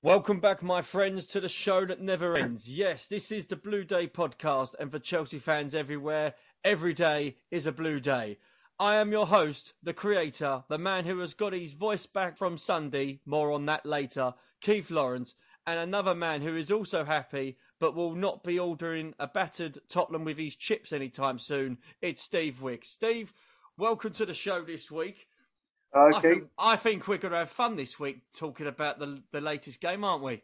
Welcome back, my friends, to the show that never ends. Yes, this is the Blue Day podcast, and for Chelsea fans everywhere, every day is a blue day. I am your host, the creator, the man who has got his voice back from Sunday, more on that later, Keith Lawrence, and another man who is also happy, but will not be ordering a battered Tottenham with his chips anytime soon. It's Steve Wicks. Steve, welcome to the show this week. Okay. I think we're going to have fun this week talking about the latest game, aren't we?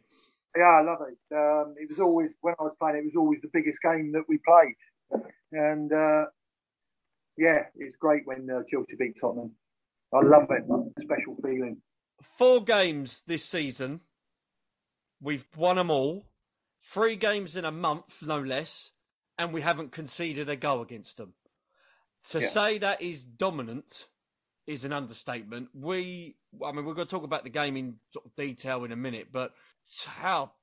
Yeah, I love it. It was always, when I was playing, it was always the biggest game that we played. And, it's great when Chelsea beat Tottenham. I love it. It's a special feeling. 4 games this season. We've won them all. 3 games in a month, no less. And we haven't conceded a goal against them. To say that is dominant is an understatement. We're going to talk about the game in sort of detail in a minute, but how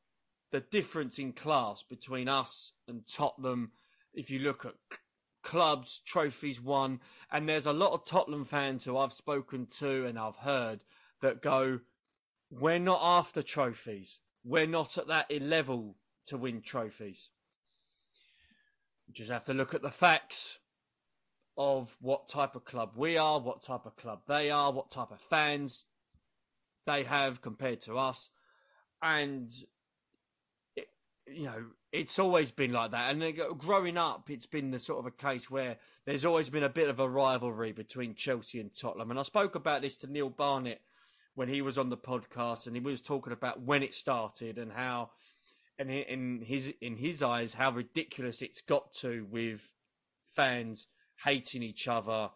the difference in class between us and Tottenham, if you look at clubs, trophies won, and there's a lot of Tottenham fans who I've spoken to and I've heard that go, we're not after trophies. We're not at that level to win trophies. You just have to look at the facts of what type of club we are, what type of club they are, what type of fans they have compared to us. And, it's always been like that. And growing up, it's been the sort of a case where there's always been a bit of a rivalry between Chelsea and Tottenham. And I spoke about this to Neil Barnett when he was on the podcast, and he was talking about when it started and how, and in his eyes, how ridiculous it's got to with fans hating each other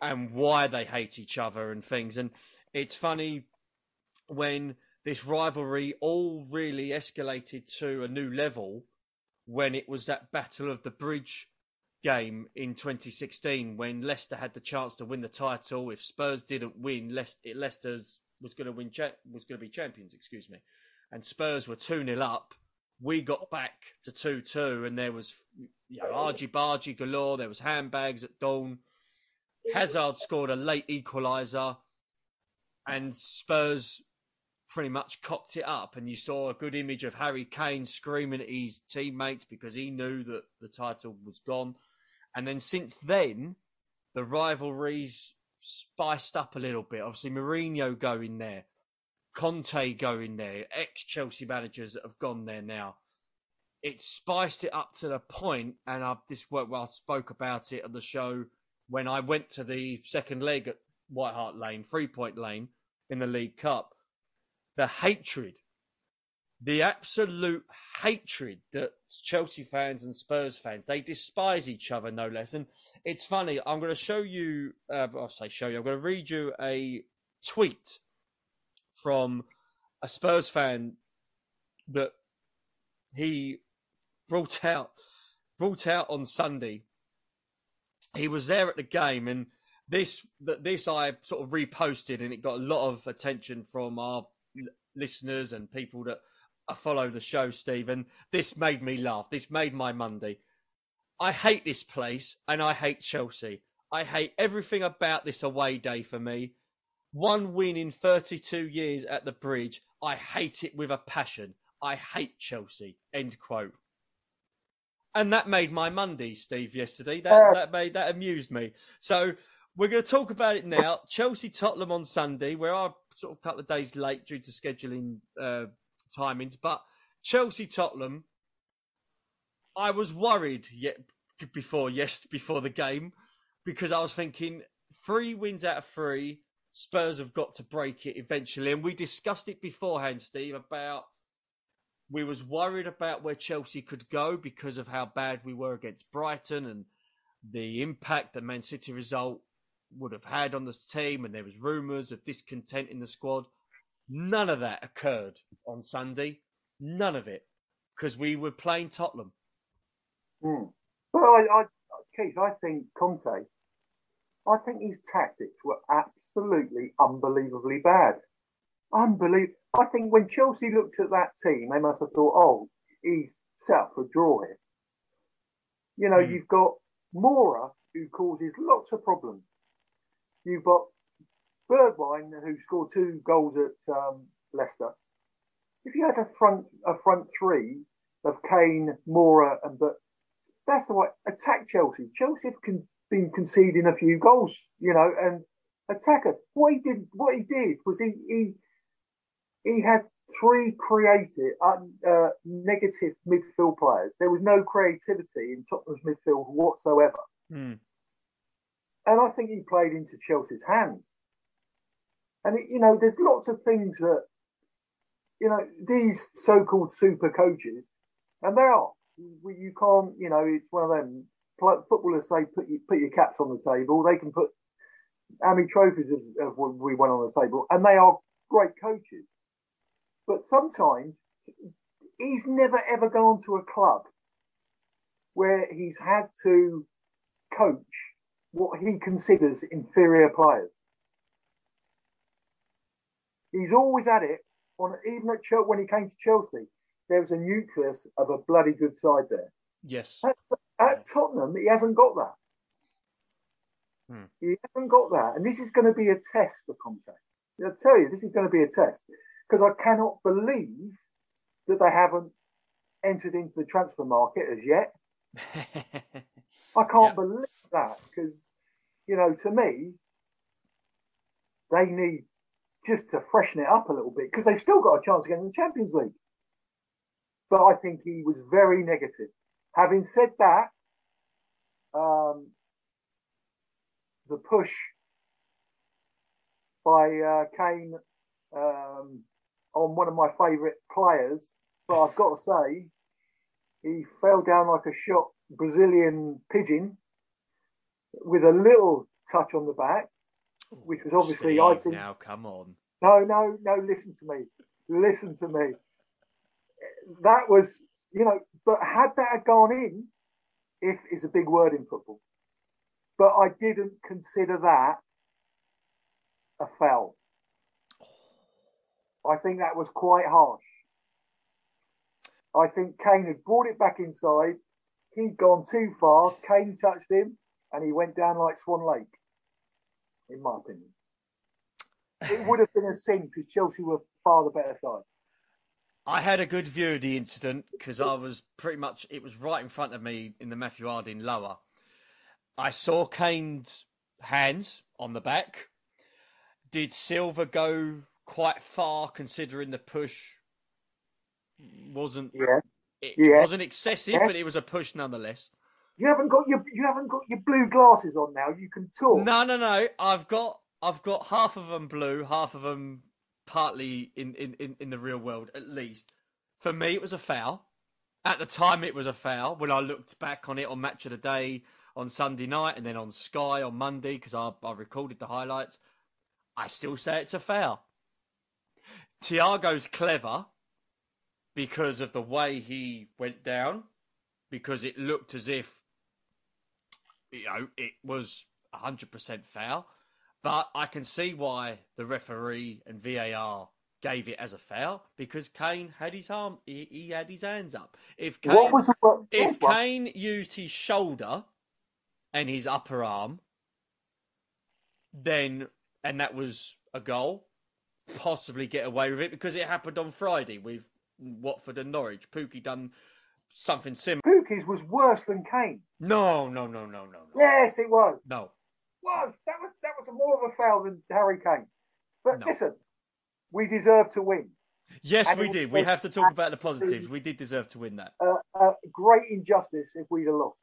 and why they hate each other and things. And it's funny when this rivalry all really escalated to a new level when it was that Battle of the Bridge game in 2016 when Leicester had the chance to win the title. If Spurs didn't win, Leicester was going to be champions, and Spurs were 2-0 up. We got back to 2-2, and there was argy-bargy galore. There was handbags at dawn. Hazard scored a late equaliser, and Spurs pretty much cocked it up. And you saw a good image of Harry Kane screaming at his teammates because he knew that the title was gone. And then since then, the rivalries spiced up a little bit. Obviously, Mourinho going there. Conte going there, ex-Chelsea managers that have gone there now. It spiced it up to the point, and I spoke about it on the show when I went to the second leg at White Hart Lane, 3 Point Lane, in the League Cup. The hatred, the absolute hatred that Chelsea fans and Spurs fans, they despise each other no less. And it's funny, I'm going to show you, I'm going to read you a tweet from a Spurs fan that he brought out on Sunday. He was there at the game, and this I sort of reposted, and it got a lot of attention from our listeners and people that follow the show, Steve. And this made me laugh. This made my Monday. I hate this place, and I hate Chelsea. I hate everything about this away day for me. 1 win in 32 years at the Bridge. I hate it with a passion. I hate Chelsea. End quote. And that made my Monday, Steve, yesterday. That amused me. So we're going to talk about it now. Chelsea-Tottenham on Sunday. We are sort of a couple of days late due to scheduling timings. But Chelsea-Tottenham, I was worried before the game because I was thinking 3 wins out of 3. Spurs have got to break it eventually. And we discussed it beforehand, Steve, about we was worried about where Chelsea could go because of how bad we were against Brighton and the impact the Man City result would have had on the team. And there was rumours of discontent in the squad. None of that occurred on Sunday. None of it. Because we were playing Tottenham. Well, Keith, I think Conte, I think his tactics were absolutely unbelievably bad. I think when Chelsea looked at that team, they must have thought, oh, he's set up for a draw here. You've got Mora, who causes lots of problems. You've got Bergwijn, who scored 2 goals at Leicester. if you had a front three of Kane, Moura, but that's the way attack Chelsea. Chelsea have been conceding a few goals, and attacker. What he did was he had three creative, negative midfield players. There was no creativity in Tottenham's midfield whatsoever. Mm. And I think he played into Chelsea's hands. And, there's lots of things that, these so-called super coaches, and they are, you can't, it's one of them. Footballers say, put your caps on the table. They can put how many trophies have we won on the table, and they are great coaches. But sometimes he's never ever gone to a club where he's had to coach what he considers inferior players. He's always had it even at Chelsea. When he came to Chelsea, there was a nucleus of a bloody good side there. Yes. At Tottenham, he hasn't got that. He hasn't got that, and this is going to be a test for Conte. I'll tell you, this is going to be a test because I cannot believe that they haven't entered into the transfer market as yet. I can't believe that because, to me, they need just to freshen it up a little bit because they've still got a chance against the Champions League. But I think he was very negative. Having said that, the push by Kane on one of my favourite players, but I've got to say, he fell down like a shot Brazilian pigeon with a little touch on the back, which was obviously, Steve, I think. Now, come on. No, listen to me. That was, but had that gone in, if is a big word in football, but I didn't consider that a foul. I think that was quite harsh. I think Kane had brought it back inside. He'd gone too far. Kane touched him, and he went down like Swan Lake, in my opinion. It would have been a sin because Chelsea were far the better side. I had a good view of the incident because I was it was right in front of me in the Matthew Harding lower. I saw Kane's hands on the back. Did Silva go quite far considering the push wasn't wasn't excessive, but it was a push nonetheless. You haven't got your blue glasses on now. You can talk. No. I've got half of them blue, half of them partly in the real world, at least. For me, it was a foul. At the time, it was a foul. When I looked back on it on Match of the Day on Sunday night and then on Sky on Monday, because I recorded the highlights, I still say it's a foul. Thiago's clever because of the way he went down, because it looked as if, it was 100% foul. But I can see why the referee and VAR gave it as a foul, because Kane had his arm, he had his hands up. If Kane used his shoulder and his upper arm, then, and that was a goal, possibly get away with it, because it happened on Friday with Watford and Norwich. Pookie done something similar. Pookie's was worse than Kane. No. Yes, it was. No. That was more of a foul than Harry Kane. But listen, we deserve to win. Yes, and we did. We have to talk about the positives. We did deserve to win that. Great injustice if we'd have lost.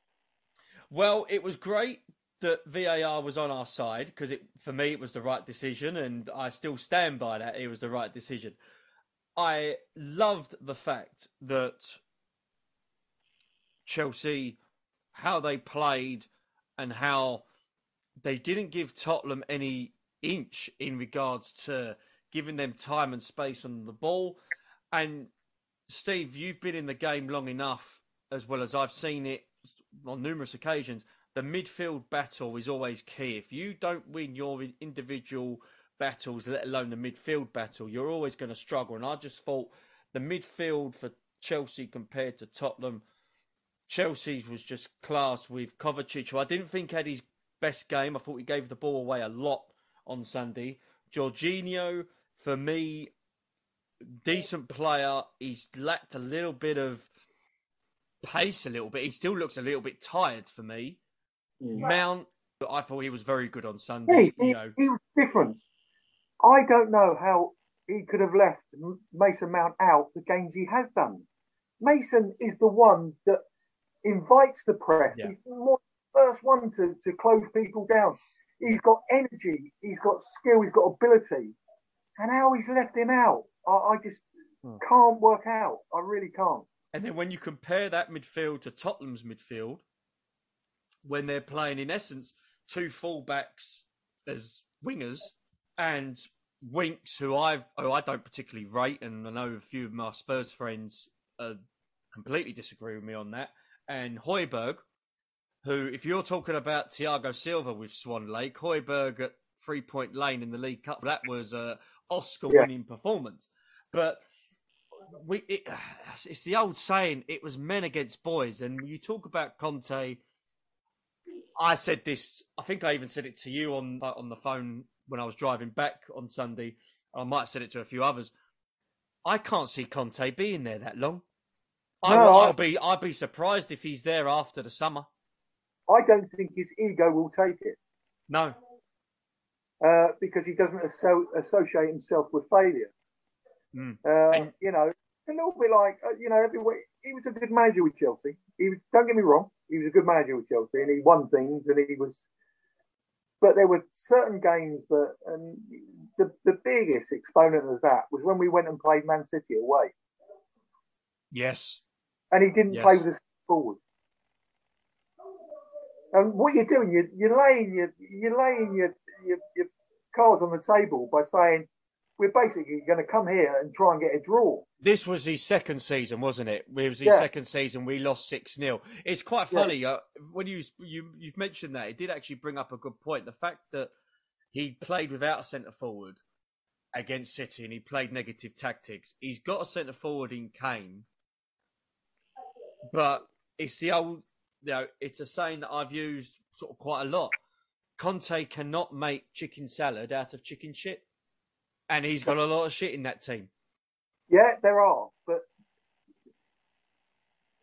Well, it was great that VAR was on our side, because for me it was the right decision, and I still stand by that. It was the right decision. I loved the fact that Chelsea, how they played and how they didn't give Tottenham any inch in regards to giving them time and space on the ball. And Steve, you've been in the game long enough, as well as I've seen it on numerous occasions. The midfield battle is always key. If you don't win your individual battles, let alone the midfield battle, you're always going to struggle. And I just thought the midfield for Chelsea compared to Tottenham, Chelsea's was just class with Kovacic, who I didn't think had his best game. I thought he gave the ball away a lot on Sunday. Jorginho, for me, decent player. He's lacked a little bit of pace, a little bit. He still looks a little bit tired for me. Mount, I thought he was very good on Sunday. He was different. I don't know how he could have left Mason Mount out the games he has done. Mason is the one that invites the press. Yeah. He's the first one to close people down. He's got energy. He's got skill. He's got ability. And how he's left him out, I just can't work out. I really can't. And then when you compare that midfield to Tottenham's midfield, when they're playing, in essence, two fullbacks as wingers, and Winks, who I don't particularly rate, and I know a few of my Spurs friends completely disagree with me on that, and Højbjerg, who, if you're talking about Thiago Silva with Swan Lake, Højbjerg at 3 Point Lane in the League Cup, that was an Oscar-winning performance. But it's the old saying, it was men against boys. And you talk about Conte, I said this, I think I even said it to you on the phone when I was driving back on Sunday. I might have said it to a few others. I can't see Conte being there that long. I'd be surprised if he's there after the summer. I don't think his ego will take it. No. Because he doesn't associate himself with failure. You know, a little bit like, he was a good manager with Chelsea. Don't get me wrong, he was a good manager with Chelsea and he won things and he was... But there were certain games that... And the biggest exponent of that was when we went and played Man City away. Yes. And he didn't play with us forward. And what you're doing, you're laying your cards on the table by saying, we're basically going to come here and try and get a draw. This was his second season, wasn't it? It was his second season. We lost 6-0. It's quite funny. When you've mentioned that, it did actually bring up a good point. The fact that he played without a centre-forward against City and he played negative tactics. He's got a centre-forward in Kane. But it's the old... it's a saying that I've used sort of quite a lot. Conte cannot make chicken salad out of chicken shit. And he's got a lot of shit in that team. Yeah, there are. But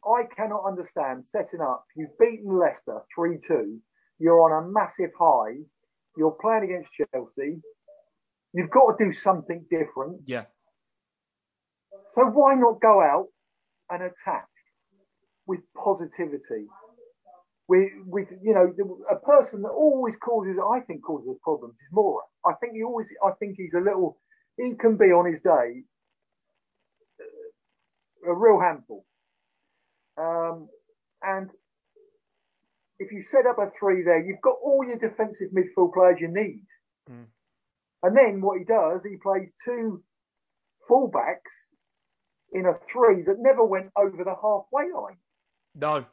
I cannot understand setting up. You've beaten Leicester 3-2. You're on a massive high. You're playing against Chelsea. You've got to do something different. Yeah. So why not go out and attack with positivity? With a person that always causes problems is Moura. I think he's a little. He can be on his day a real handful. And if you set up a three there, you've got all your defensive midfield players you need. And then what he does, he plays two fullbacks in a three that never went over the halfway line. No.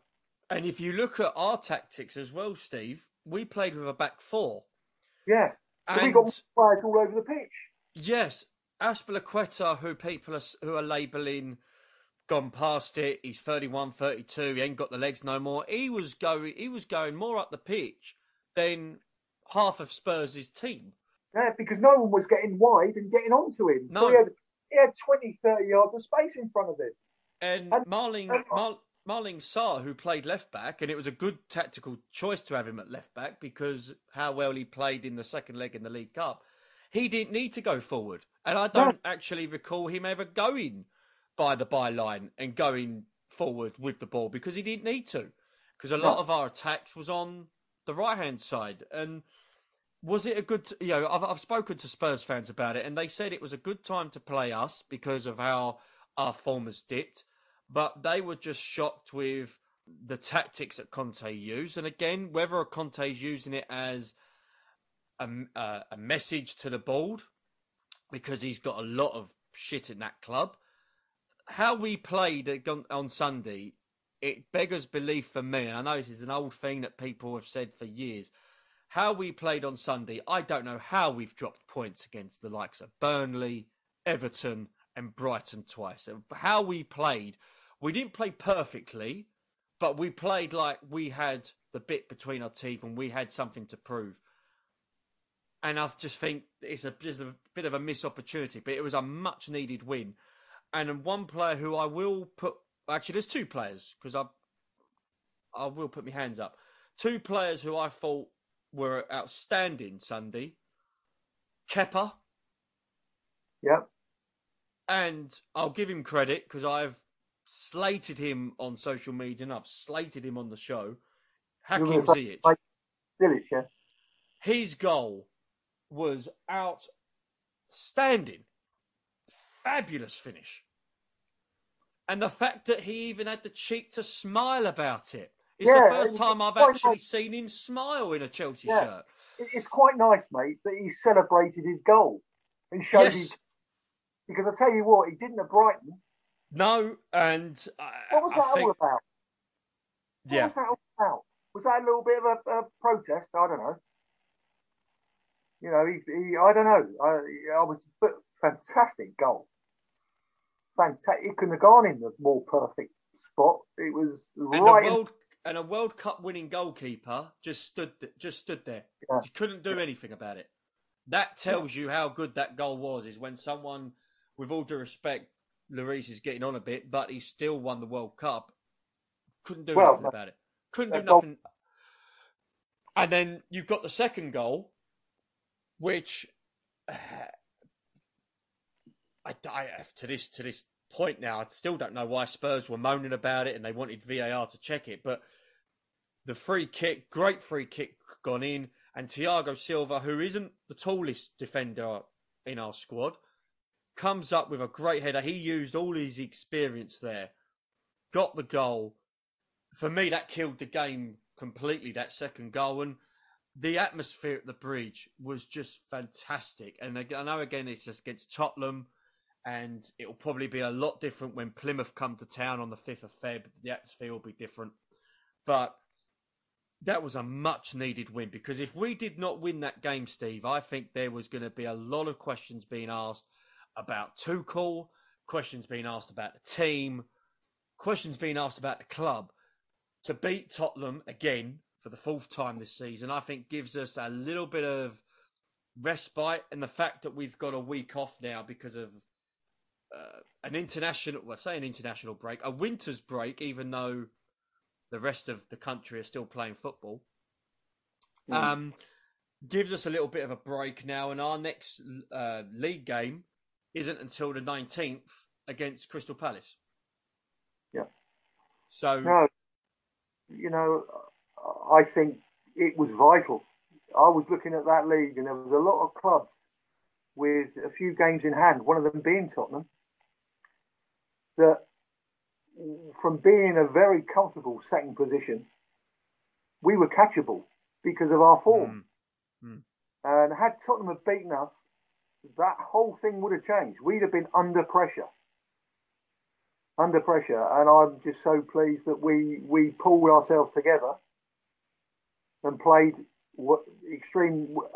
And if you look at our tactics as well, Steve, we played with a back four. Yes. And we got players all over the pitch. Yes. Aspilicueta, who are labelling, gone past it. He's 31, 32. He ain't got the legs no more. He was going more up the pitch than half of Spurs' team. Yeah, because no one was getting wide and getting onto him. No. So he had 20, 30 yards of space in front of him. And Marling Sarr, who played left back, and it was a good tactical choice to have him at left back because how well he played in the second leg in the League Cup. He didn't need to go forward. And I don't actually recall him ever going by the byline and going forward with the ball because he didn't need to. Because a lot of our attacks was on the right-hand side. And was it a good... I've spoken to Spurs fans about it, and they said it was a good time to play us because of how our form has dipped. But they were just shocked with the tactics that Conte used. And again, whether Conte's using it as a message to the board, because he's got a lot of shit in that club. How we played on Sunday, it beggars belief for me. And I know this is an old thing that people have said for years. How we played on Sunday, I don't know how we've dropped points against the likes of Burnley, Everton and Brighton twice. How we played... We didn't play perfectly, but we played like we had the bit between our teeth and we had something to prove. And I just think it's just a bit of a missed opportunity, but it was a much needed win. And one player who I will put, actually, there's two players because I will put my hands up. Two players who I thought were outstanding Sunday. Kepa. Yeah. And I'll give him credit because I've slated him on social media and I've slated him on the show. Hakim Ziyech. Ziyech, yeah. His goal was outstanding. Fabulous finish. And the fact that he even had the cheek to smile about it. It's the first time I've actually seen him smile in a Chelsea shirt. It's quite nice, mate, that he celebrated his goal and showed his... Because I tell you what, he didn't at Brighton. No, and... what was that all about? Yeah. What was that all about? Was that a little bit of a protest? I don't know. You know, I don't know. I was... But fantastic goal. Fantastic. It couldn't have gone in the more perfect spot. It was And a World Cup winning goalkeeper just stood there. Yeah. He couldn't do anything about it. That tells you how good that goal was, is when someone, with all due respect, Lloris is getting on a bit, but he still won the World Cup. Couldn't do anything about it. Couldn't do nothing. And then you've got the second goal, which to this point now, I still don't know why Spurs were moaning about it and they wanted VAR to check it. But the free kick, great free kick gone in, and Thiago Silva, who isn't the tallest defender in our squad, comes up with a great header. He used all his experience there, got the goal. For me, that killed the game completely, that second goal. And the atmosphere at the bridge was just fantastic. And I know, again, it's just against Tottenham, and it'll probably be a lot different when Plymouth come to town on the 5th of Feb. The atmosphere will be different. But that was a much-needed win, because if we did not win that game, Steve, I think there was going to be a lot of questions being asked about Tuchel, questions being asked about the team, questions being asked about the club. To beat Tottenham again for the 4th time this season, I think gives us a little bit of respite, and the fact that we've got a week off now because of an international break, a winter's break, even though the rest of the country are still playing football, gives us a little bit of a break now. And our next league game isn't until the 19th against Crystal Palace. Yeah. So, no, you know, I think it was vital. I was looking at that league, and there was a lot of clubs with a few games in hand, one of them being Tottenham, that from being in a very comfortable second position, we were catchable because of our form. And had Tottenham have beaten us, that whole thing would have changed. We'd have been under pressure. And I'm just so pleased that we pulled ourselves together and played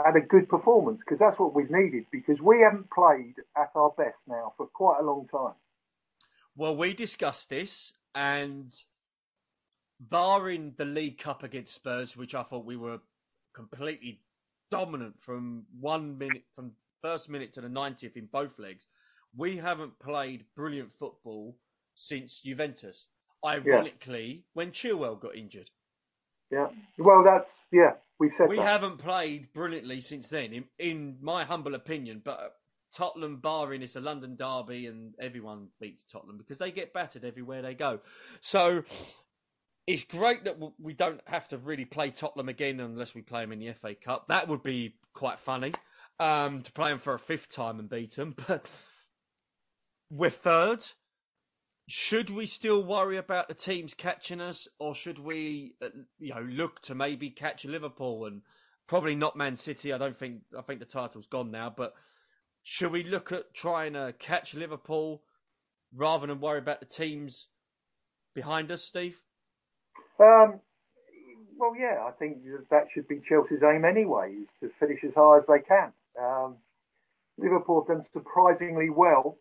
had a good performance, because that's what we've needed, because we haven't played at our best now for quite a long time. Well, we discussed this, and barring the League Cup against Spurs, which I thought we were completely dominant from first minute to the 90th in both legs, we haven't played brilliant football since Juventus. Ironically, when Chilwell got injured. Yeah. Well, we said we haven't played brilliantly since then, in my humble opinion. But Tottenham, barring it's a London derby, and everyone beats Tottenham because they get battered everywhere they go. So it's great that we don't have to really play Tottenham again unless we play them in the FA Cup. That would be quite funny, to play them for a 5th time and beat them. But we're 3rd. Should we still worry about the teams catching us, or should we, look to maybe catch Liverpool and probably not Man City? I think the title's gone now, but should we look at trying to catch Liverpool rather than worry about the teams behind us, Steve? Well, yeah, I think that should be Chelsea's aim anyway, is to finish as high as they can. Liverpool have done surprisingly well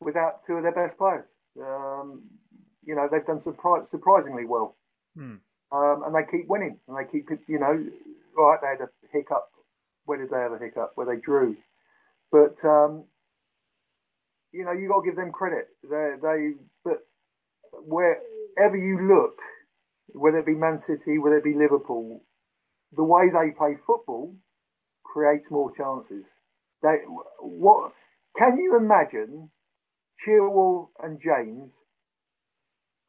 without 2 of their best players. They've done surprisingly well. And they keep winning, and they keep, right, they had a hiccup where did they have a hiccup? Where they drew. But, you got to give them credit. But wherever you look, whether it be Man City, whether it be Liverpool, the way they play football creates more chances. Can you imagine Chilwell and James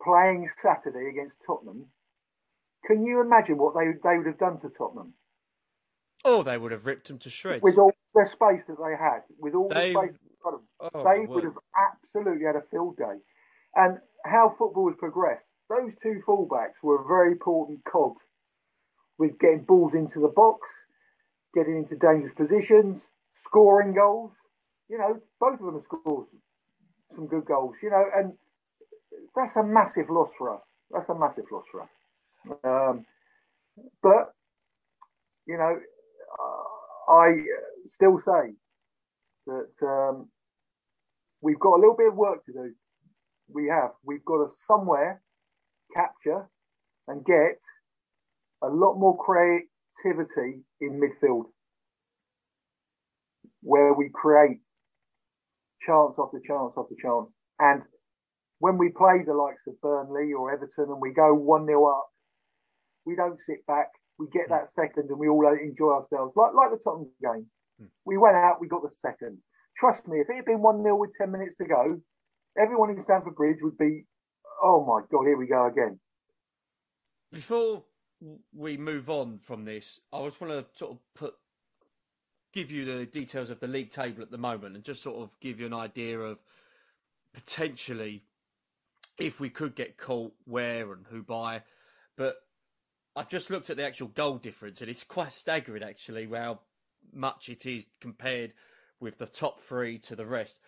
playing Saturday against Tottenham? Can you imagine what they would have done to Tottenham? Oh, they would have ripped them to shreds. With all the space that they had, with all the space they would have absolutely had a field day. And how football has progressed, those two fullbacks were a very important cog with getting balls into the box, getting into dangerous positions, scoring goals. Both of them have scored some good goals, and that's a massive loss for us. But, I still say that we've got a little bit of work to do. We've got to somewhere capture and get a lot more creativity in midfield where we create chance after chance after chance. And when we play the likes of Burnley or Everton and we go 1-0 up, we don't sit back. We get that second and we all enjoy ourselves. Like the Tottenham game. We went out, we got the second. Trust me, if it had been 1-0 with 10 minutes to go, everyone in Stamford Bridge would be, oh my God, here we go again. Before we move on from this, I just want to sort of give you the details of the league table at the moment and just sort of give you an idea of potentially if we could get caught, where and who by. But I've just looked at the actual goal difference and it's quite staggering actually how much it is compared with the top three to the rest.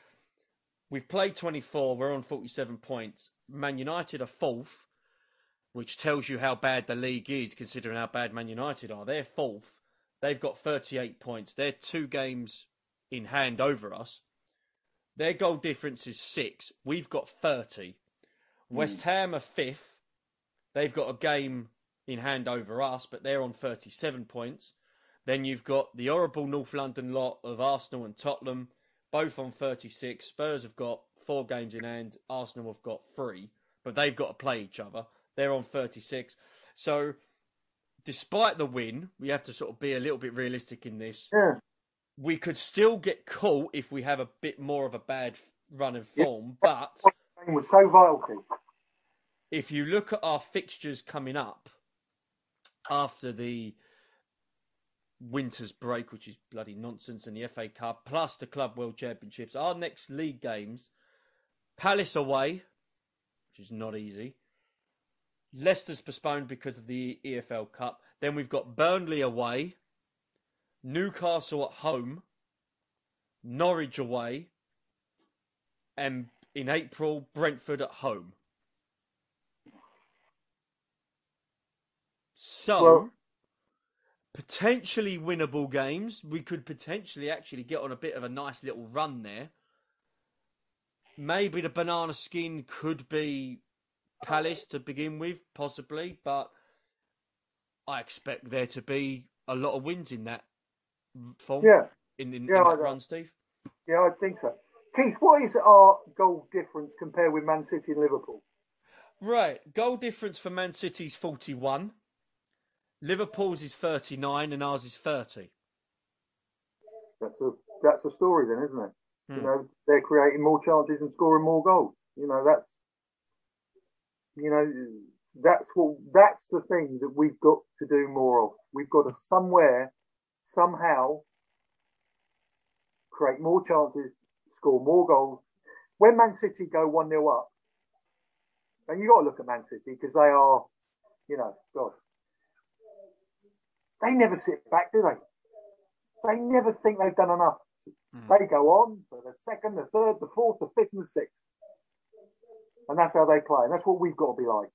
We've played 24, we're on 47 points. Man United are fourth, which tells you how bad the league is considering how bad Man United are. They're fourth. They've got 38 points. They're 2 games in hand over us. Their goal difference is 6. We've got 30. West Ham are 5th. They've got a game in hand over us, but they're on 37 points. Then you've got the horrible North London lot of Arsenal and Tottenham, both on 36. Spurs have got 4 games in hand. Arsenal have got 3, but they've got to play each other. They're on 36. So, despite the win, we have to sort of be a little bit realistic in this. Yeah. We could still get caught if we have a bit more of a bad run of form, but it was so vital. If you look at our fixtures coming up after the winter's break, which is bloody nonsense, and the FA Cup, plus the Club World Championships, our next league games, Palace away, which is not easy. Leicester's postponed because of the EFL Cup. Then we've got Burnley away, Newcastle at home, Norwich away, and in April, Brentford at home. So, potentially winnable games. We could potentially actually get on a bit of a nice little run there. Maybe the banana skin could be Palace to begin with, possibly, but I expect there to be a lot of wins in that form. Yeah. In that run, Steve. Yeah, I think so. Keith, what is our goal difference compared with Man City and Liverpool? Right, goal difference for Man City's 41. Liverpool's is 39 and ours is 30. That's a story then, isn't it? They're creating more chances and scoring more goals. That's the thing that we've got to do more of. We've got to somehow create more chances, score more goals. When Man City go 1-0 up, and you got to look at Man City because they are, God, they never sit back, do they? They never think they've done enough. They go on for the second, the third, the fourth, the fifth, and the sixth. And that's how they play. And that's what we've got to be like.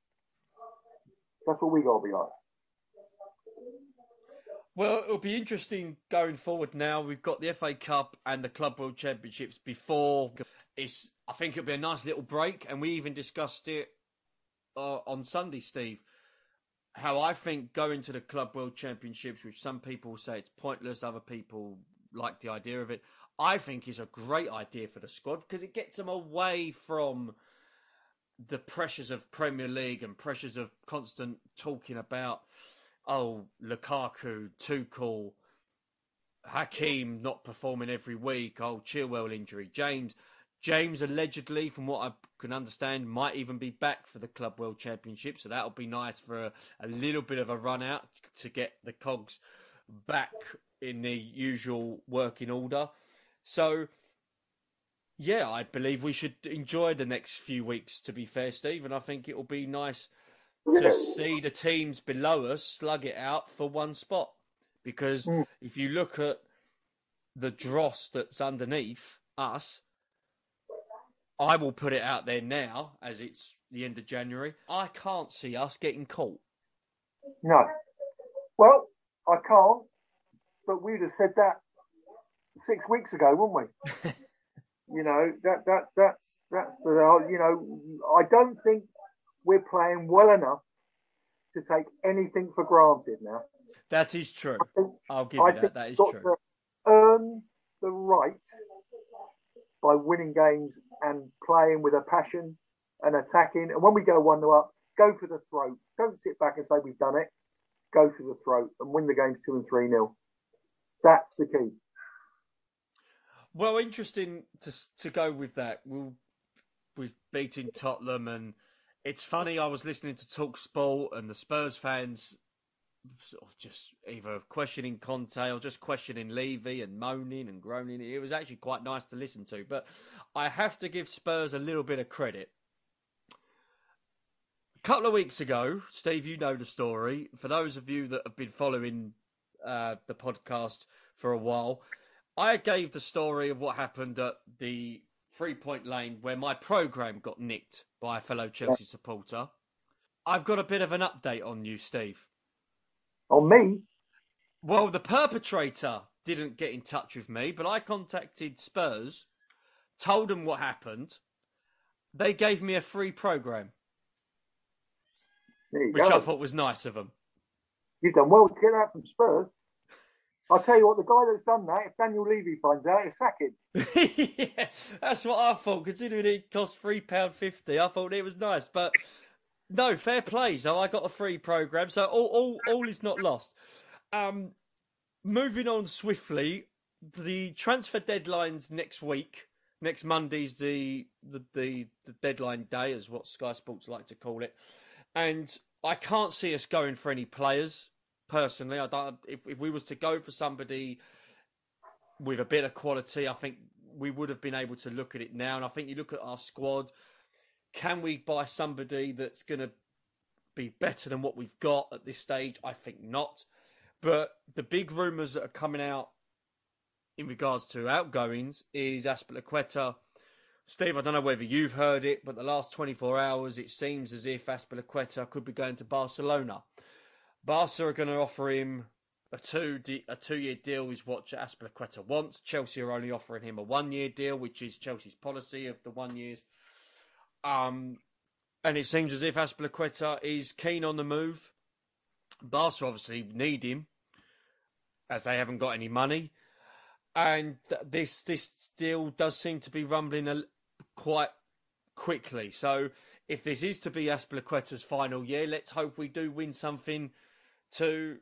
Well, it'll be interesting going forward now. We've got the FA Cup and the Club World Championships before. I think it'll be a nice little break. And we even discussed it on Sunday, Steve. how I think going to the Club World Championships, which some people say it's pointless, other people like the idea of it, I think is a great idea for the squad because it gets them away from the pressures of Premier League and pressures of constant talking about, oh, Lukaku, Tuchel, Hakim not performing every week, oh, Chilwell injury, James allegedly, from what I can understand, might even be back for the Club World Championship, so that'll be nice for a little bit of a run out to get the cogs back in the usual working order. So, yeah, I believe we should enjoy the next few weeks, to be fair, Steve, and I think it will be nice to see the teams below us slug it out for one spot. Because if you look at the dross that's underneath us, I will put it out there now, as it's the end of January, I can't see us getting caught. No. Well, I can't, but we'd have said that 6 weeks ago, wouldn't we? That's the, I don't think we're playing well enough to take anything for granted now. That is true. I'll give you that. That is true. To earn the right by winning games and playing with a passion and attacking. And when we go 1-0 up, go for the throat. Don't sit back and say we've done it. Go for the throat and win the games 2 and 3-0. That's the key. Well, interesting to go with that. We've beaten Tottenham, and it's funny. I was listening to Talk Sport, and the Spurs fans sort of just either questioning Conte or just questioning Levy and moaning and groaning. It was actually quite nice to listen to. But I have to give Spurs a little bit of credit. A couple of weeks ago, Steve, you know the story. For those of you that have been following the podcast for a while, I gave the story of what happened at the 3-point lane where my programme got nicked by a fellow Chelsea supporter. I've got a bit of an update on you, Steve. On me? Well, the perpetrator didn't get in touch with me, but I contacted Spurs, told them what happened. They gave me a free programme, which I thought was nice of them. You've done well to get that from Spurs. I'll tell you what, the guy that's done that, if Daniel Levy finds out, he'll sack him. Yeah, that's what I thought. Considering it cost £3.50, I thought it was nice. But no, fair play. So I got a free programme. So all is not lost. Moving on swiftly, the transfer deadline's next week. Next Monday's the deadline day, is what Sky Sports like to call it. And I can't see us going for any players. Personally, I don't. If we was to go for somebody with a bit of quality, I think we would have been able to look at it now. And I think you look at our squad, can we buy somebody that's going to be better than what we've got at this stage? I think not. But the big rumours that are coming out in regards to outgoings is Azpilicueta. Steve, I don't know whether you've heard it, but the last 24 hours, it seems as if Azpilicueta could be going to Barcelona. Barca are going to offer him a 2-year deal, is what Azpilicueta wants. Chelsea are only offering him a 1-year deal, which is Chelsea's policy of the 1 years. And it seems as if Azpilicueta is keen on the move. Barca obviously need him, as they haven't got any money. And this deal does seem to be rumbling quite quickly. So if this is to be Azpilicueta's final year, let's hope we do win something to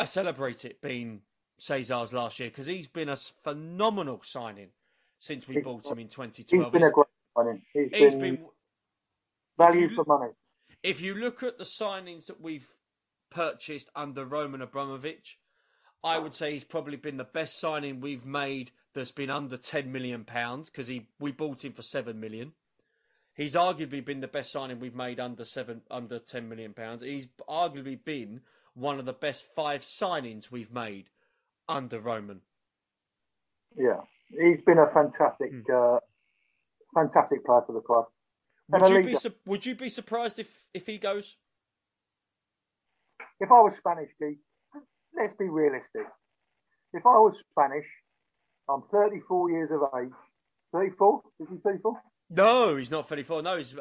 celebrate it being Cesar's last year, because he's been a phenomenal signing since we bought him in 2012. He's been a great signing. He's been value for money. If you look at the signings that we've purchased under Roman Abramovich, I would say he's probably been the best signing we've made that's been under £10 million, because we bought him for £7 million. He's arguably been the best signing we've made under £10 million. He's arguably been one of the best 5 signings we've made under Roman. Yeah, he's been a fantastic player for the club. Would you be surprised if he goes? If I was Spanish, Keith, let's be realistic. If I was Spanish, I'm 34 years of age. 34? Is he 34? No, he's not 34. No, he's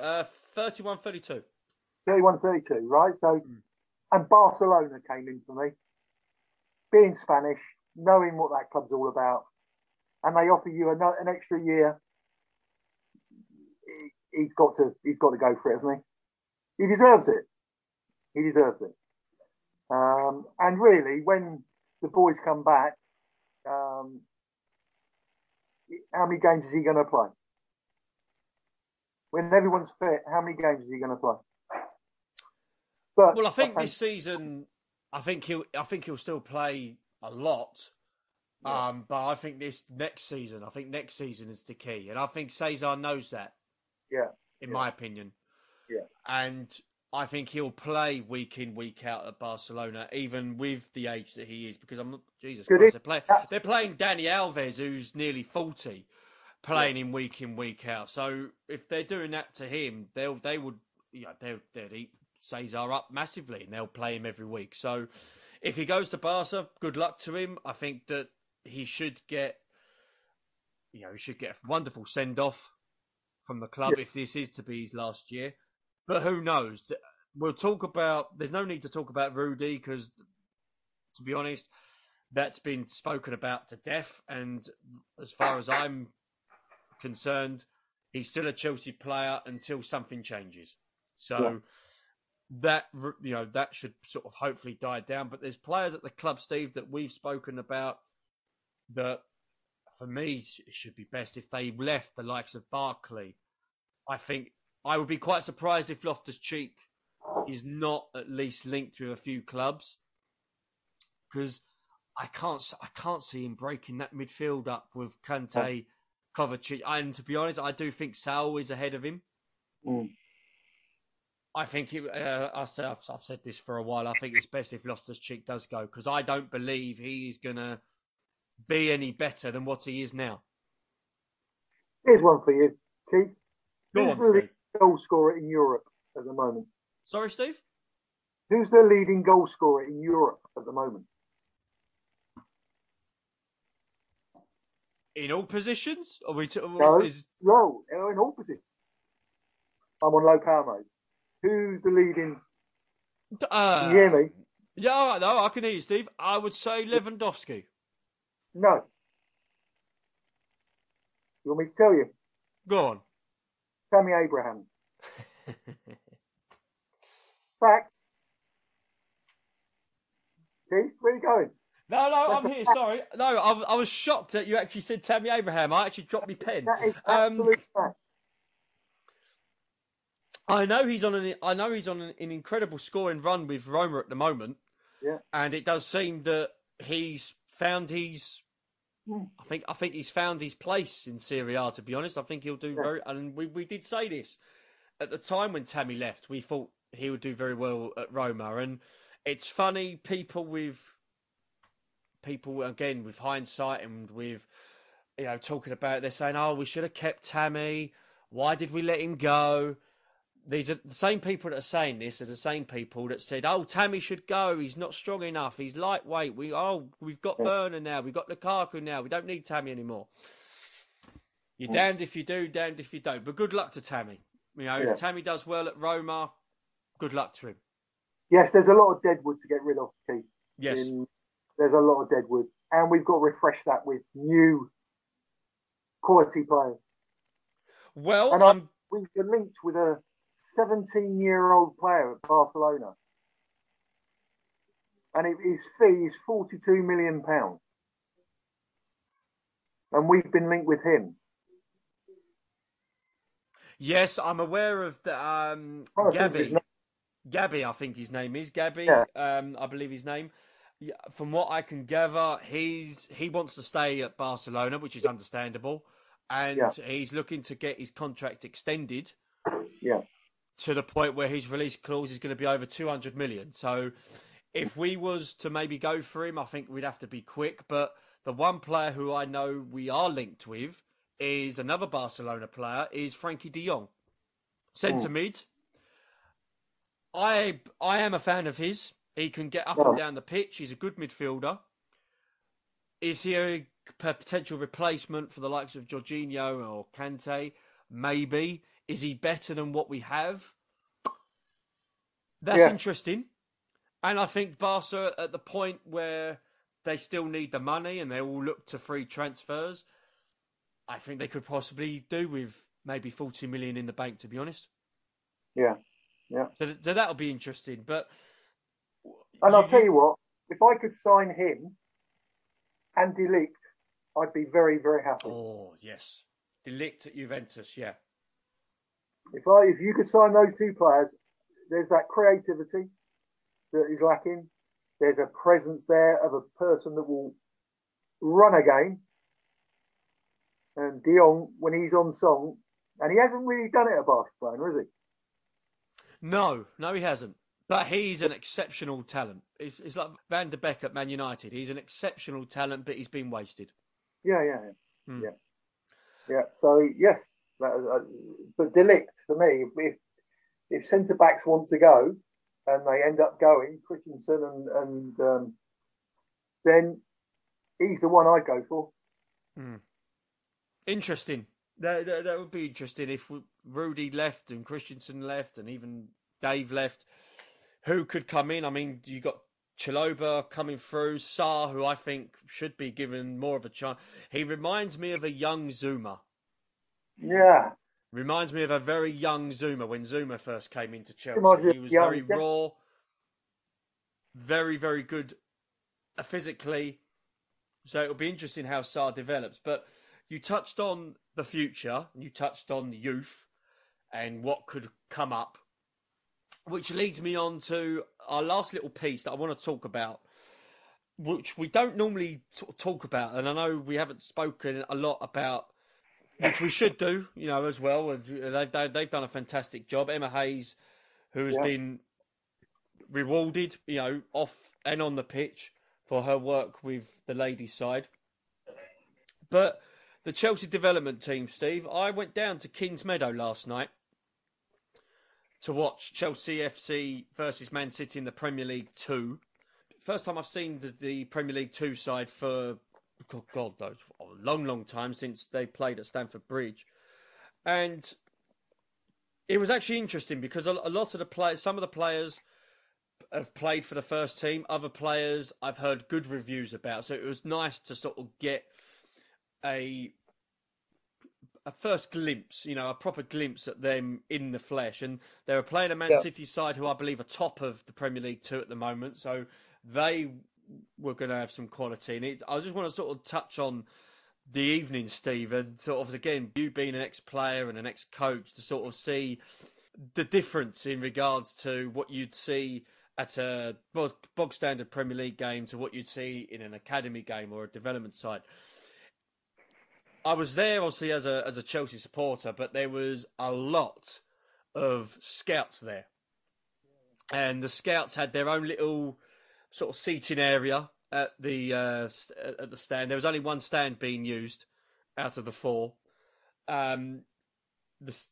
31, 32. 31, 32, right? So, and Barcelona came in for me. Being Spanish, knowing what that club's all about, and they offer you an extra year. He's got to go for it, hasn't he? He deserves it. He deserves it. And really, when the boys come back, how many games is he going to play? When everyone's fit, how many games is he going to play? But well, I think this season, I think he'll still play a lot. Yeah. But I think next season is the key, and I think Cesar knows that. Yeah. In my opinion. Yeah. And I think he'll play week in, week out at Barcelona, even with the age that he is, because Jesus Christ, they're playing Dani Alves, who's nearly 40, playing him week in, week out. So if they're doing that to him, they'd eat Cesar up massively, and they'll play him every week. So if he goes to Barca, good luck to him. I think that he should get a wonderful send off from the club if this is to be his last year. But who knows? There's no need to talk about Rudy, because, to be honest, that's been spoken about to death. And as far as I'm concerned, he's still a Chelsea player until something changes. So that should sort of hopefully die down. But there's players at the club, Steve, that we've spoken about that, for me, it should be best if they left, the likes of Barkley. I think I would be quite surprised if Loftus-Cheek is not at least linked with a few clubs, because I can't see him breaking that midfield up with Kante, Kovacic, and to be honest, I do think Saul is ahead of him. I think I've said this for a while. I think it's best if Loftus-Cheek does go, because I don't believe he is going to be any better than what he is now. Here's one for you, Keith. Who's the leading goal scorer in Europe at the moment? Sorry, Steve? Who's the leading goal scorer in Europe at the moment? In all positions? No, in all positions. I'm on low power mode. Who's the leading? Can you hear me? Yeah, no, I can hear you, Steve. I would say Lewandowski. No. You want me to tell you? Go on. Tammy Abraham. Fact. Keith, where are you going? No, I'm here. Sorry. No, I was shocked that you actually said Tammy Abraham. I actually dropped my pen. That is absolute fact. I know he's on an incredible scoring run with Roma at the moment. Yeah. And it does seem that he's found I think he's found his place in Serie A, to be honest. I think he'll do and we did say this at the time when Tammy left. We thought he would do very well at Roma. And it's funny, people again with hindsight and with talking about it, they're saying, "Oh, we should have kept Tammy. Why did we let him go?" These are the same people that are saying this as the same people that said, "Oh, Tammy should go. He's not strong enough. He's lightweight. We've got Werner now. We've got Lukaku now. We don't need Tammy anymore." You're damned if you do, damned if you don't. But good luck to Tammy. If Tammy does well at Roma, good luck to him. Yes, there's a lot of deadwood to get rid of, Keith. Yes. There's a lot of deadwood. And we've got to refresh that with new quality players. Well, and we've been linked with a 17-year-old player at Barcelona. And his fee is £42 million. And we've been linked with him. Yes, I'm aware of the Gabby, I think his name is. Gabby, I believe his name. From what I can gather, he wants to stay at Barcelona, which is understandable. And he's looking to get his contract extended. Yeah. To the point where his release clause is going to be over 200 million. So if we was to maybe go for him, I think we'd have to be quick. But the one player who I know we are linked with is another Barcelona player, is Frankie de Jong. Centre mid. I am a fan of his. He can get up and down the pitch. He's a good midfielder. Is he a potential replacement for the likes of Jorginho or Kante? Maybe. Is he better than what we have? That's interesting. And I think Barca at the point where they still need the money and they all look to free transfers, I think they could possibly do with maybe 40 million in the bank, to be honest. Yeah. So that'll be interesting. But I'll tell you what, if I could sign him and De Ligt, I'd be very, very happy. Oh, yes. De Ligt at Juventus, yeah. If you could sign those two players, there's that creativity that is lacking. There's a presence there of a person that will run a game. And De Jong, when he's on song, and he hasn't really done it at Barcelona, has he? No, he hasn't. But he's an exceptional talent. It's like Van de Beek at Man United. He's an exceptional talent, but he's been wasted. Yeah. So, yes. But De Ligt, for me, if centre-backs want to go and they end up going, Christensen and then he's the one I'd go for. Interesting. That would be interesting if Rudy left and Christensen left and even Dave left. Who could come in? I mean, you got Chalobah coming through, Sarr, who I think should be given more of a chance. He reminds me of a young Zuma. Yeah. Reminds me of a very young Zuma when Zuma first came into Chelsea. He was very raw, very, very good physically. So it'll be interesting how Sarr develops. But you touched on the future, you touched on the youth and what could come up, which leads me on to our last little piece that I want to talk about, which we don't normally talk about. And I know we haven't spoken a lot about, which we should do, as well. And they've done a fantastic job. Emma Hayes, who has been rewarded, off and on the pitch for her work with the ladies' side. But the Chelsea development team, Steve, I went down to Kings Meadow last night to watch Chelsea FC versus Man City in the Premier League 2. First time I've seen the Premier League 2 side for, God knows, a long, long time since they played at Stamford Bridge. And it was actually interesting because a lot of the players, some of the players have played for the first team. Other players I've heard good reviews about. So it was nice to sort of get a first glimpse, a proper glimpse at them in the flesh. And they were playing a Man City side who I believe are top of the Premier League 2 at the moment. So they were going to have some quality. And I just want to sort of touch on the evening, Steve, and sort of, again, you being an ex-player and an ex-coach, to sort of see the difference in regards to what you'd see at a bog-standard Premier League game to what you'd see in an academy game or a development side. I was there, obviously, as a Chelsea supporter, but there was a lot of scouts there. And the scouts had their own little sort of seating area at the stand. There was only one stand being used out of the 4. The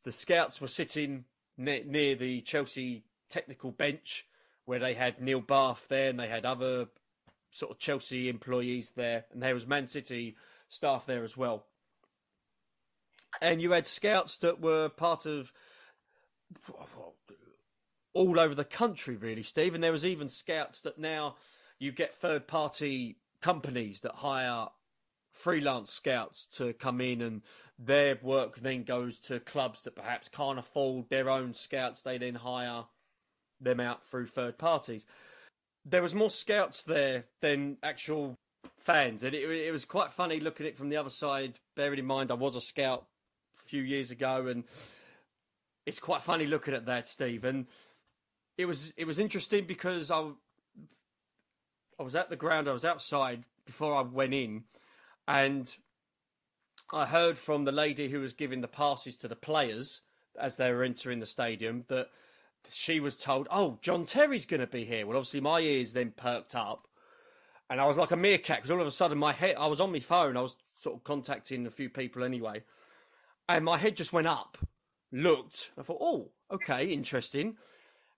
scouts were sitting near the Chelsea technical bench, where they had Neil Bath there and they had other sort of Chelsea employees there. And there was Man City staff there as well. And you had scouts that were part of all over the country, really, Steve. And there was even scouts that now you get third-party companies that hire freelance scouts to come in, and their work then goes to clubs that perhaps can't afford their own scouts. They then hire them out through third parties. There was more scouts there than actual fans. And it was quite funny looking at it from the other side, bearing in mind I was a scout a few years ago, and it's quite funny looking at that, Steve. And it was interesting because I was at the ground, I was outside before I went in, and I heard from the lady who was giving the passes to the players as they were entering the stadium that she was told, "Oh, John Terry's going to be here." Well, obviously my ears then perked up, and I was like a meerkat because all of a sudden my head, I was on my phone, I was sort of contacting a few people anyway, and my head just went up, looked, I thought, "Oh, okay, interesting."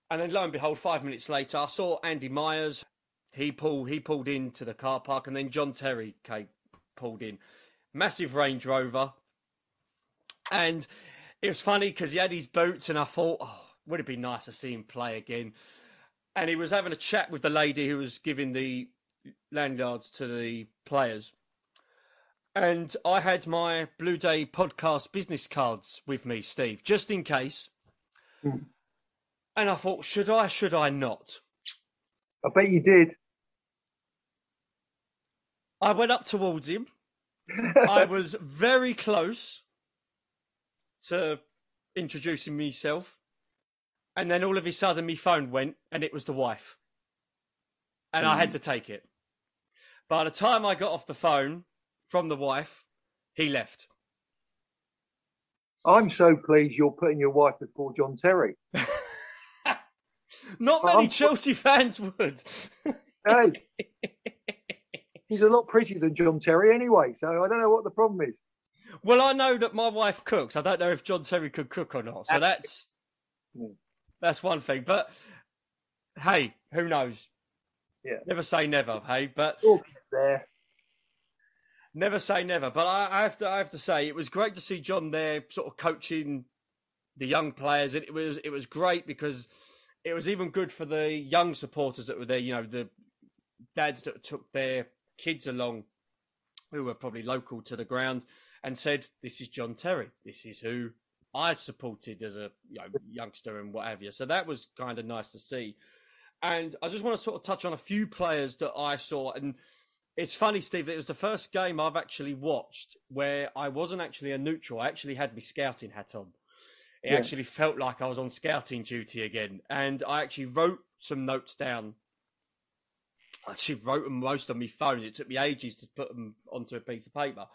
And then lo and behold, 5 minutes later, I saw Andy Myers. He pulled into the car park, and then John Terry pulled in. Massive Range Rover. And it was funny because he had his boots, and I thought, oh, would it be nice to see him play again? and he was having a chat with the lady who was giving the lanyards to the players. And I had my Blue Day podcast business cards with me, Steve, just in case. Mm. And I thought, should I not? I bet you did. I went up towards him. I was very close to introducing myself. And then all of a sudden, my phone went, and it was the wife. And I had to take it. By the time I got off the phone from the wife, he left. I'm so pleased you're putting your wife before John Terry. Not many Chelsea fans would. Hey, he's a lot prettier than John Terry anyway, so I don't know what the problem is. Well, I know that my wife cooks. I don't know if John Terry could cook or not. So that's one thing. But hey, who knows? Yeah. Never say never, hey. But there. Never say never. But I have to say it was great to see John there, sort of coaching the young players. It was great because it was even good for the young supporters that were there. You know, the dads that took their kids along, who were probably local to the ground, and said, "This is John Terry. This is who I supported as a youngster and what have you." So that was kind of nice to see. And I just want to sort of touch on a few players that I saw. And it's funny, Steve, that it was the first game I've actually watched where I wasn't actually a neutral. I actually had my scouting hat on. It actually felt like I was on scouting duty again. And I actually wrote some notes down. I actually wrote them most on my phone. It took me ages to put them onto a piece of paper.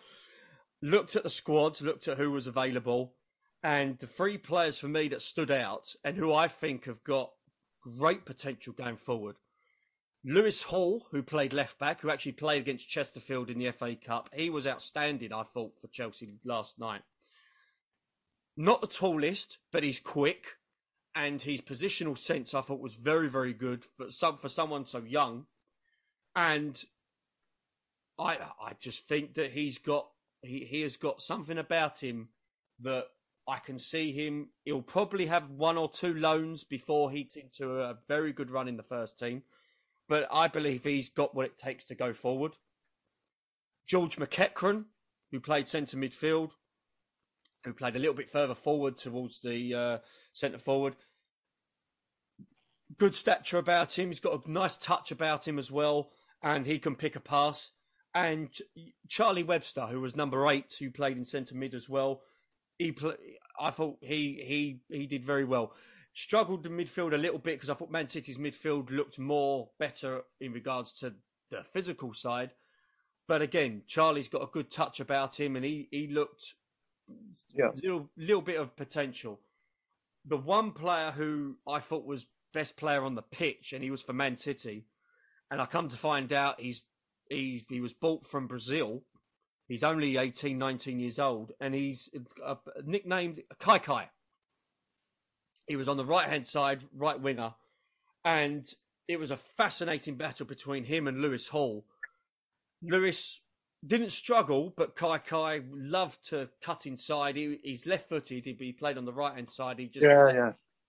Looked at the squads, looked at who was available. And the three players for me that stood out and who I think have got great potential going forward. Lewis Hall, who played left back, who actually played against Chesterfield in the FA Cup. He was outstanding, I thought, for Chelsea last night. Not the tallest, but he's quick. And his positional sense, I thought, was very, very good for someone so young. And I just think that he has got something about him that I can see him. He'll probably have one or two loans before he's into a very good run in the first team. But I believe he's got what it takes to go forward. George McEachran, who played centre midfield, who played a little bit further forward towards the centre forward. Good stature about him. He's got a nice touch about him as well. And he can pick a pass. And Charlie Webster, who was number 8, who played in centre mid as well. I thought he did very well. Struggled in midfield a little bit because I thought Man City's midfield looked more better in regards to the physical side. But again, Charlie's got a good touch about him and he looked little bit of potential. The one player who I thought was best player on the pitch, and he was for Man City, and I come to find out he was bought from Brazil. He's only 18, 19 years old, and he's nicknamed Kai Kai. He was on the right-hand side, right winger, and it was a fascinating battle between him and Lewis Hall. Lewis didn't struggle, but Kai loved to cut inside. He's left-footed, he played on the right-hand side. He just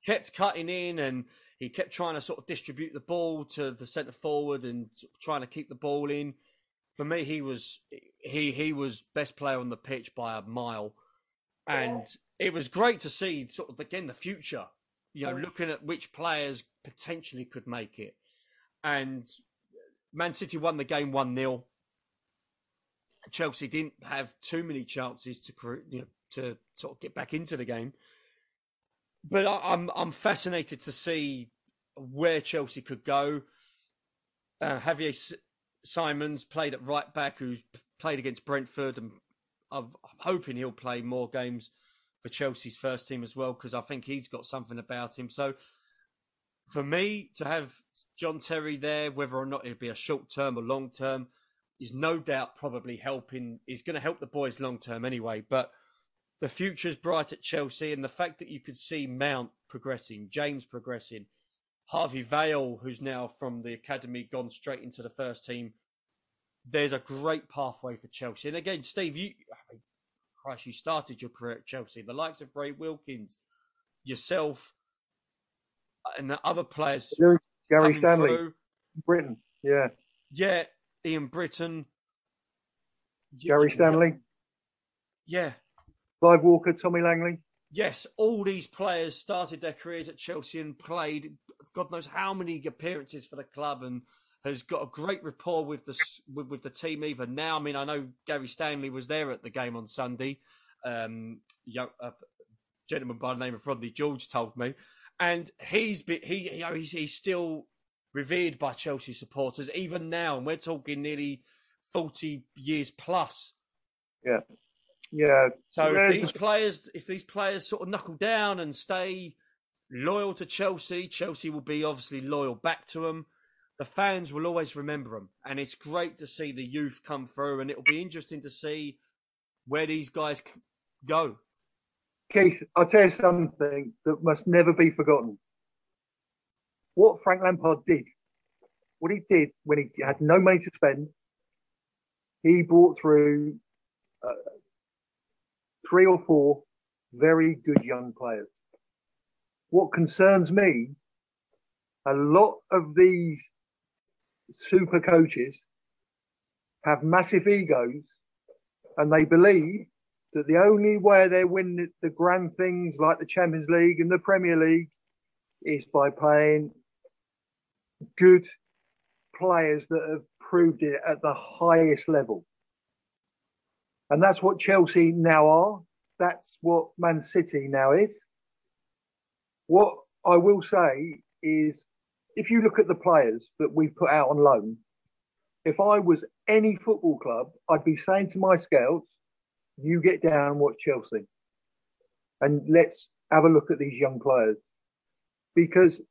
kept cutting in, and he kept trying to sort of distribute the ball to the centre forward and trying to keep the ball in. For me, he was best player on the pitch by a mile. And it was great to see sort of, again, the future, looking at which players potentially could make it. And Man City won the game 1-0. Chelsea didn't have too many chances to sort of get back into the game. But I'm fascinated to see where Chelsea could go. Javier Simons played at right back, who's played against Brentford, and I'm hoping he'll play more games for Chelsea's first team as well, because I think he's got something about him. So for me to have John Terry there, whether or not it'll be a short term or long term, is no doubt probably helping. He's going to help the boys long term anyway. But the future's bright at Chelsea, and the fact that you could see Mount progressing, James progressing, Harvey Vale, who's now from the academy gone straight into the first team. There's a great pathway for Chelsea. And again, Steve, you started your career at Chelsea. The likes of Ray Wilkins, yourself, and the other players. Gary coming Stanley, through. Britain, yeah. Yeah, Ian Britton. Gary Stanley. Yeah. Clive Walker, Tommy Langley. Yes, all these players started their careers at Chelsea and played God knows how many appearances for the club, and has got a great rapport with the team even now. I mean, I know Gary Stanley was there at the game on Sunday. Young gentleman by the name of Rodney George told me, and he's still revered by Chelsea supporters even now, and we're talking nearly 40 years plus. Yeah. Yeah. So if these players sort of knuckle down and stay loyal to Chelsea, Chelsea will be obviously loyal back to them. The fans will always remember them, and it's great to see the youth come through, and it'll be interesting to see where these guys go. Keith, I'll tell you something that must never be forgotten. What Frank Lampard did, what he did when he had no money to spend, he brought through 3 or 4 very good young players. What concerns me, a lot of these super coaches have massive egos, and they believe that the only way they win the grand things like the Champions League and the Premier League is by playing good players that have proved it at the highest level. And that's what Chelsea now are. That's what Man City now is. What I will say is, if you look at the players that we put out on loan, if I was any football club, I'd be saying to my scouts, you get down and watch Chelsea. And let's have a look at these young players. Because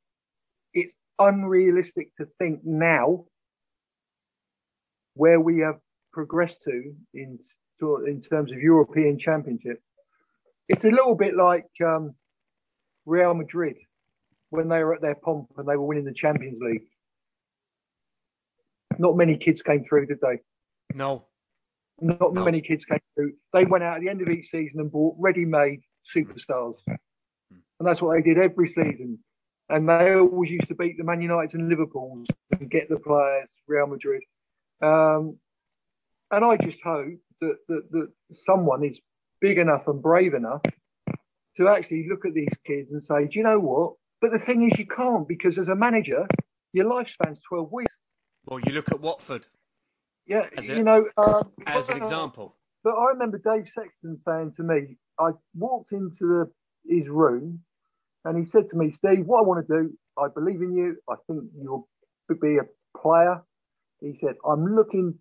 it's unrealistic to think now where we have progressed to in terms of European Championship. It's a little bit like Real Madrid when they were at their pomp and they were winning the Champions League. Not many kids came through, did they? No. Not many kids came through. They went out at the end of each season and bought ready-made superstars. And that's what they did every season. And they always used to beat the Man United and Liverpools and get the players, Real Madrid. And I just hope that someone is big enough and brave enough to actually look at these kids and say, do you know what? But the thing is, you can't, because as a manager, your lifespan's 12 weeks. Well, you look at Watford. Yeah, as an example. But I remember Dave Sexton saying to me, I walked into his room and he said to me, Steve, what I want to do, I believe in you. I think you'll be a player. He said, I'm looking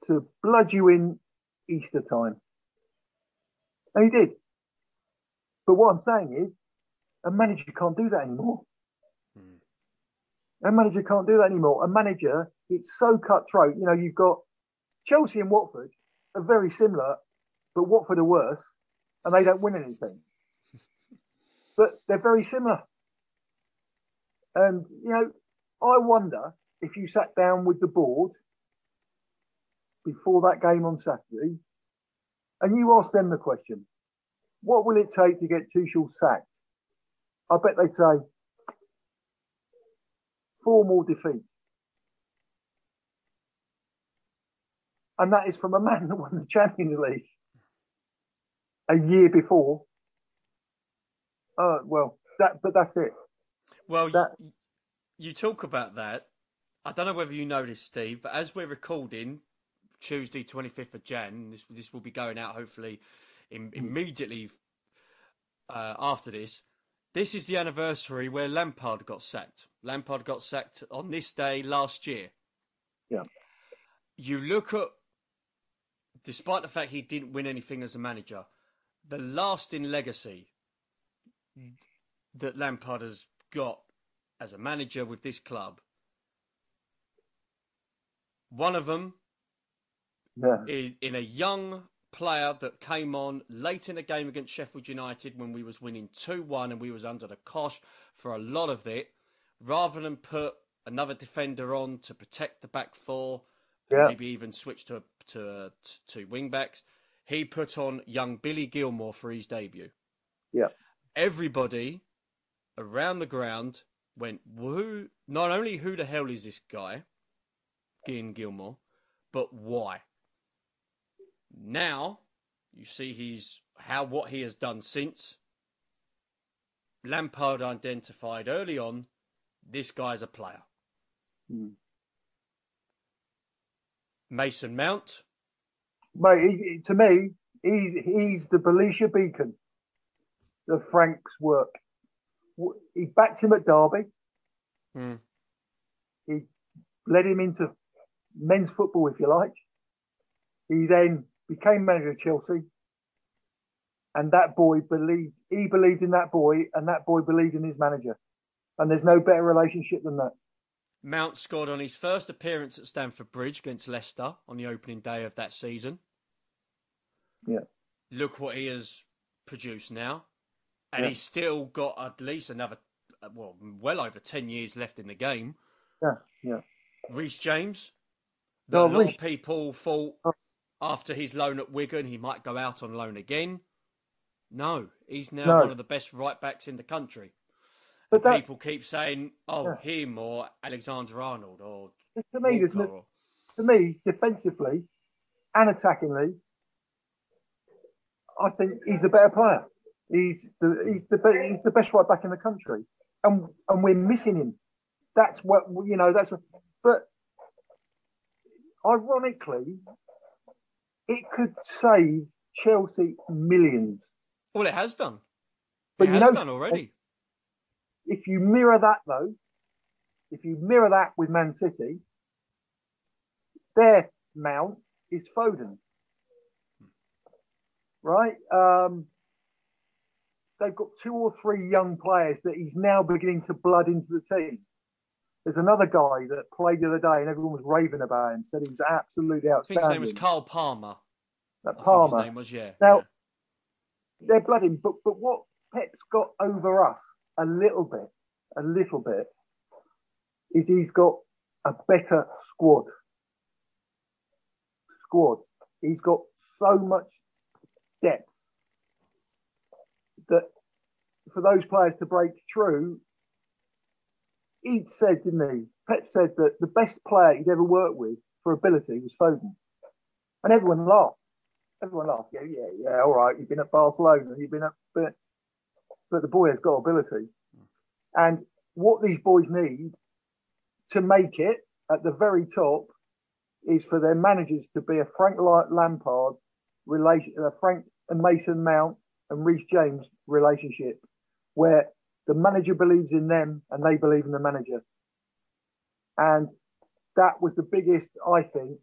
to blood you in Easter time. And he did. But what I'm saying is, a manager can't do that anymore. A manager can't do that anymore. A manager, it's so cutthroat. You know, you've got Chelsea and Watford are very similar, but Watford are worse, and they don't win anything. But they're very similar. And, you know, I wonder if you sat down with the board before that game on Saturday and you asked them the question, what will it take to get Tuchel sacked? I bet they'd say 4 more defeats. And that is from a man that won the Champions League a year before. But that's it. Well, you talk about that. I don't know whether you know this, Steve, but as we're recording Tuesday, 25th of Jan, this will be going out hopefully immediately after this. This is the anniversary where Lampard got sacked. Lampard got sacked on this day last year. Yeah. You look at, despite the fact he didn't win anything as a manager, the lasting legacy that Lampard has got as a manager with this club. One of them is in a young player that came on late in the game against Sheffield United when we was winning 2-1 and we was under the cosh for a lot of it, rather than put another defender on to protect the back four, and maybe even switch to wing backs. He put on young Billy Gilmore for his debut. Yeah. Everybody around the ground went, who? Not only who the hell is this guy, Ian Gilmore, but why? Now you see what he has done since. Lampard identified early on, this guy's a player. Mason Mount. Mate, to me, he's the Belisha beacon of Frank's work. He backed him at Derby. He led him into men's football, if you like. He then became manager of Chelsea. And that boy he believed in that boy, and that boy believed in his manager. And there's no better relationship than that. Mount scored on his first appearance at Stamford Bridge against Leicester on the opening day of that season. Yeah. Look what he has produced now. And he's still got at least another, well over 10 years left in the game. Yeah. Reece James. A lot of people thought after his loan at Wigan, he might go out on loan again. No, he's now one of the best right-backs in the country. But people keep saying, him or Alexander-Arnold or to me, defensively and attackingly, I think he's the better player. He's the best right-back in the country. And we're missing him. That's what, but ironically, it could save Chelsea millions. Well, it has done. It has done already. If you mirror that, though, with Man City, their Mount is Foden. Right? They've got 2 or 3 young players that he's now beginning to blood into the team. There's another guy that played the other day and everyone was raving about him, said he was absolutely outstanding. I think his name was Carl Palmer. Palmer. His name was, Now, they're blooding, but what Pep's got over us a little bit, is he's got a better squad. He's got so much depth that for those players to break through, he'd said, didn't he? Pep said that the best player he'd ever worked with for ability was Foden. And everyone laughed. Yeah, all right, you've been at Barcelona, but the boy has got ability. And what these boys need to make it at the very top is for their managers to be a Frank Lampard Frank and Mason Mount and Reece James relationship, where the manager believes in them and they believe in the manager. And that was the biggest, I think,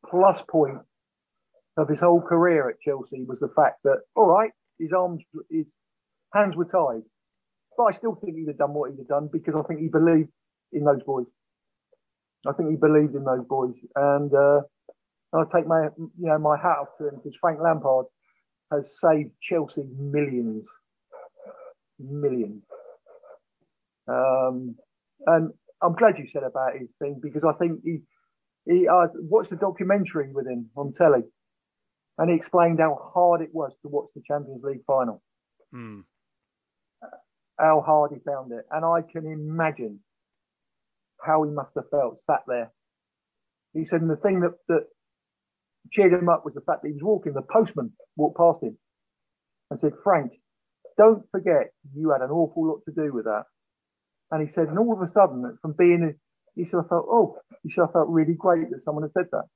plus point of his whole career at Chelsea, was the fact that, all right, his hands were tied. But I still think he'd have done what he'd have done because I think he believed in those boys. And I take my hat off to him, because Frank Lampard has saved Chelsea millions. And I'm glad you said about his thing, because I think he watched the documentary with him on telly, and he explained how hard it was to watch the Champions League final. How hard he found it. And I can imagine how he must have felt sat there. He said, and the thing that cheered him up was the fact that he was walking, the postman walked past him and said, "Frank, don't forget you had an awful lot to do with that." And he said, and all of a sudden, from being, he sort of felt really great that someone had said that.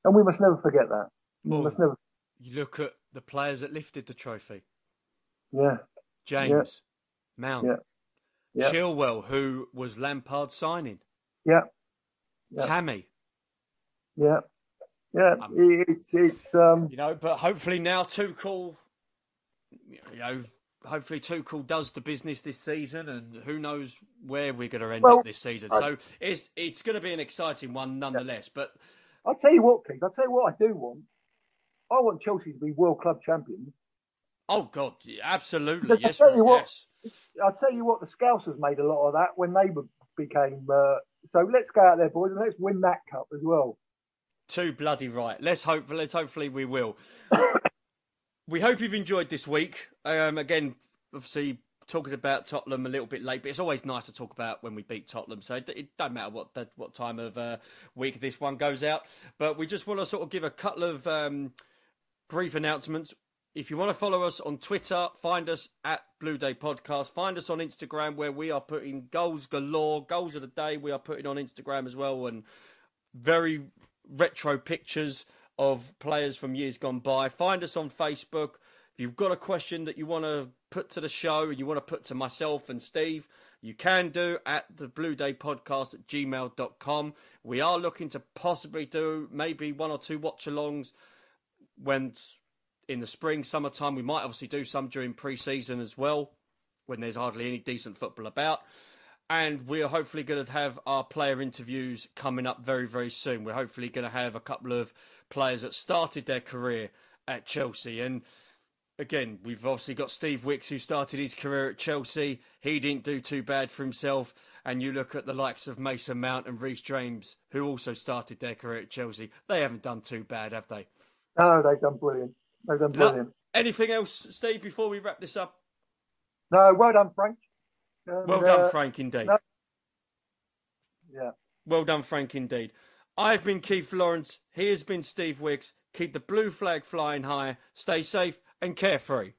And we must never forget that. You look at the players that lifted the trophy. Yeah. James, Mount, Yeah. Chilwell, who was Lampard's signing. Yeah. Tammy. Yeah. It's but hopefully now Tuchel, hopefully Tuchel does the business this season, and who knows where we're going to end up this season. So it's going to be an exciting one nonetheless. But I'll tell you what, Keith, I do want. I want Chelsea to be World Club champions. Oh God, absolutely, yes. I'll tell you what, the Scousers made a lot of that when they became. So let's go out there, boys, and let's win that cup as well. Too bloody right. Hopefully we will. We hope you've enjoyed this week. Again, obviously, talking about Tottenham a little bit late, but it's always nice to talk about when we beat Tottenham. So it don't matter what time of week this one goes out. But we just want to sort of give a couple of brief announcements. If you want to follow us on Twitter, find us at Blue Day Podcast. Find us on Instagram, where we are putting goals galore, goals of the day. We are putting on Instagram as well, and very retro pictures of players from years gone by. Find us on Facebook. If you've got a question that you want to put to the show and you want to put to myself and Steve, you can do at the Blue Day Podcast at gmail.com. We are looking to possibly do maybe 1 or 2 watch-alongs when in the spring, summertime. We might obviously do some during pre-season as well, when there's hardly any decent football about. And we're hopefully going to have our player interviews coming up very, very soon. We're hopefully going to have a couple of players that started their career at Chelsea. And again, we've obviously got Steve Wicks, who started his career at Chelsea. He didn't do too bad for himself. And you look at the likes of Mason Mount and Reece James, who also started their career at Chelsea. They haven't done too bad, have they? No, they've done brilliant. They've done brilliant. Anything else, Steve, before we wrap this up? No, well done, Frank. Well done, Frank, indeed. No. Yeah. Well done, Frank, indeed. I've been Keith Lawrence. He has been Steve Wicks. Keep the blue flag flying high. Stay safe and carefree.